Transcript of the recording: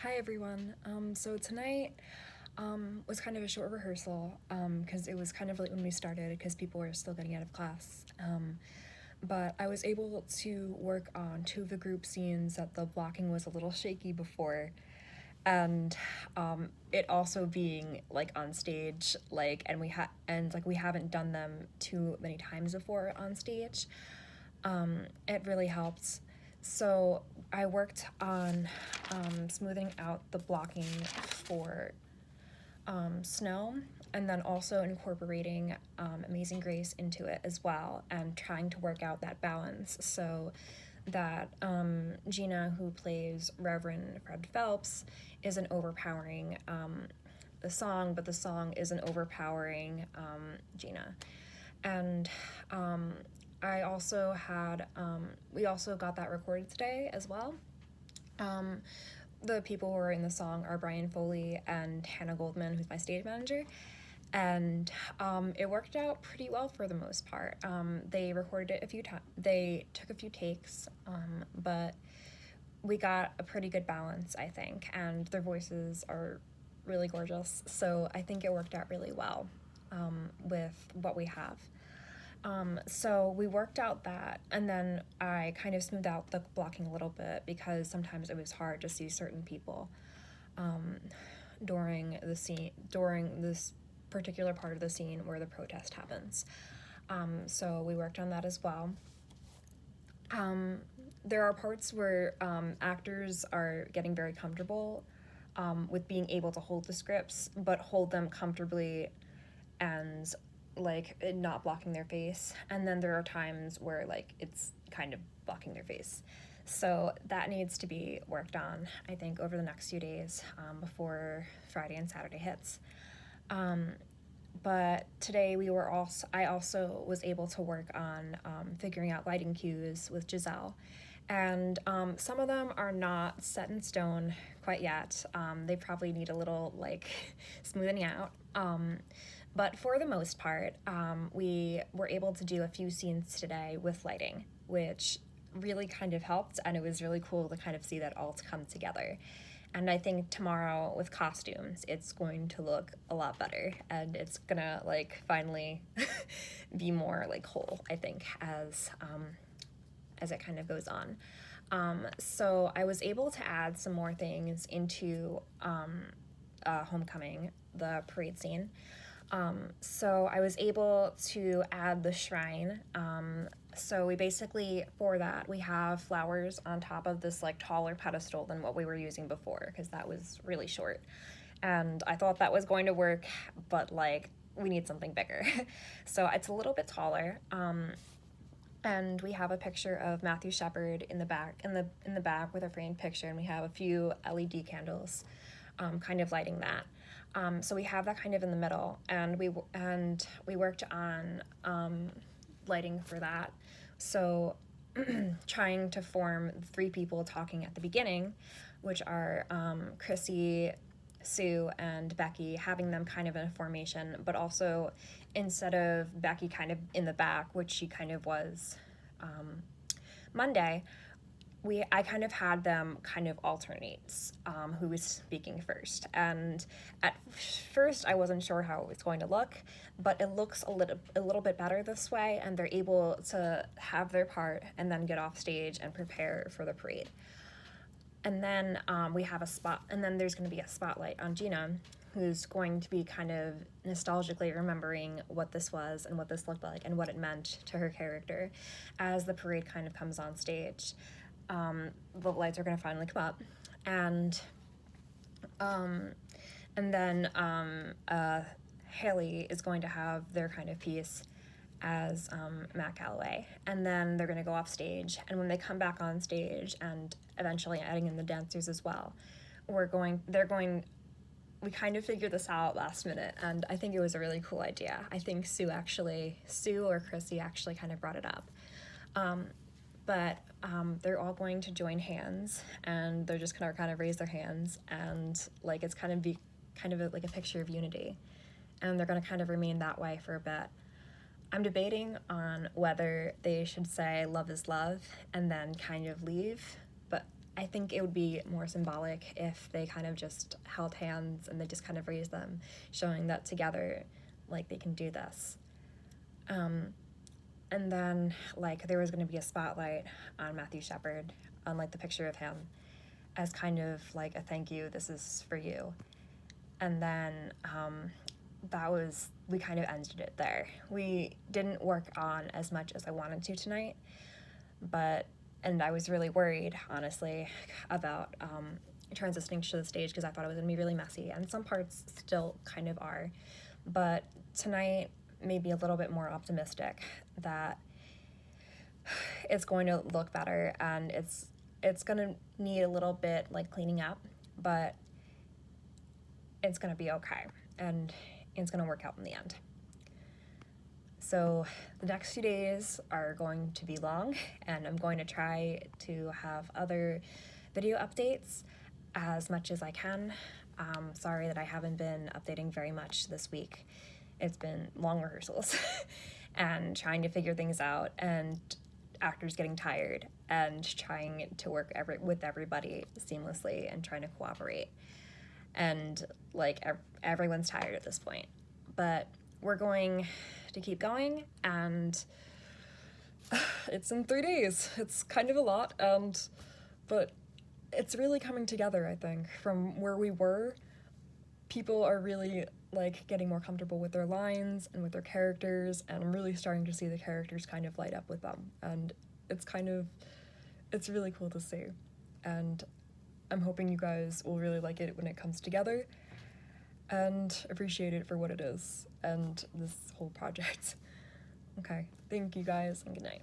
Hi everyone. So tonight was kind of a short rehearsal because it was kind of late when we started because people were still getting out of class. But I was able to work on two of the group scenes that the blocking was a little shaky before, and it also being like on stage, we haven't done them too many times before on stage. It really helped. So I worked on smoothing out the blocking for Snow, and then also incorporating Amazing Grace into it as well, and trying to work out that balance so that Gina, who plays Reverend Fred Phelps, isn't overpowering the song, but the song isn't overpowering Gina. And I also had, we also got that recorded today as well. Um, the people who are in the song are Brian Foley and Hannah Goldman, who's my stage manager. And it worked out pretty well for the most part. They recorded it a few times, they took a few takes, but we got a pretty good balance, I think. And their voices are really gorgeous. So I think it worked out really well with what we have. So we worked out that, and then I kind of smoothed out the blocking a little bit because sometimes it was hard to see certain people during this particular part of the scene where the protest happens. So we worked on that as well. There are parts where actors are getting very comfortable with being able to hold the scripts, but hold them comfortably and like not blocking their face. And then there are times where like it's kind of blocking their face. So that needs to be worked on, I think, over the next few days before Friday and Saturday hits. But today I also was able to work on figuring out lighting cues with Giselle. And some of them are not set in stone quite yet. They probably need a little like smoothing out. But for the most part, we were able to do a few scenes today with lighting, which really kind of helped, and it was really cool to kind of see that all come together. And I think tomorrow with costumes, it's going to look a lot better, and it's gonna like finally be more like whole, I think, as it kind of goes on. So I was able to add some more things into Homecoming, the parade scene. So I was able to add the shrine. So we basically, for that, we have flowers on top of this like taller pedestal than what we were using before, because that was really short. And I thought that was going to work, but like we need something bigger. So it's a little bit taller. And we have a picture of Matthew Shepard in the back with a framed picture, and we have a few LED candles kind of lighting that. So we have that kind of in the middle, and we worked on lighting for that. So trying to form three people talking at the beginning, which are Chrissy, Sue, and Becky, having them kind of in a formation, but also instead of Becky kind of in the back, which she kind of was Monday, I kind of had them kind of alternate who was speaking first. And at first I wasn't sure how it was going to look, but it looks a little bit better this way, and they're able to have their part and then get off stage and prepare for the parade. And then we have and then there's going to be a spotlight on Gina, who's going to be kind of nostalgically remembering what this was and what this looked like and what it meant to her character as the parade kind of comes on stage. The lights are going to finally come up, and then Haley is going to have their kind of piece as Matt Calloway, and then they're going to go off stage. And when they come back on stage, and eventually adding in the dancers as well, we kind of figured this out last minute, and I think it was a really cool idea. I think Sue or Chrissy actually kind of brought it up. But they're all going to join hands, and they're just gonna kind of raise their hands, and like it's kind of like a picture of unity, and they're gonna kind of remain that way for a bit. I'm debating on whether they should say love is love and then kind of leave, but I think it would be more symbolic if they kind of just held hands and they just kind of raised them, showing that together, like, they can do this. And then, like, there was going to be a spotlight on Matthew Shepard, on, like, the picture of him, as kind of like a thank you, this is for you. And then we kind of ended it there. We didn't work on as much as I wanted to tonight, and I was really worried, honestly, about transitioning to the stage because I thought it was going to be really messy, and some parts still kind of are. But tonight made me a little bit more optimistic that it's going to look better, and it's going to need a little bit, like, cleaning up, but it's going to be okay, and it's going to work out in the end. So the next few days are going to be long, and I'm going to try to have other video updates as much as I can. Sorry that I haven't been updating very much this week. It's been long rehearsals and trying to figure things out, and actors getting tired, and trying to work with everybody seamlessly and trying to cooperate. And, like, everyone's tired at this point. But we're going to keep going, and it's in 3 days. It's kind of a lot, but it's really coming together, I think. From where we were, people are really, like, getting more comfortable with their lines and with their characters, and I'm really starting to see the characters kind of light up with them, and it's really cool to see. And I'm hoping you guys will really like it when it comes together and appreciate it for what it is and this whole project. Okay, thank you guys, and good night.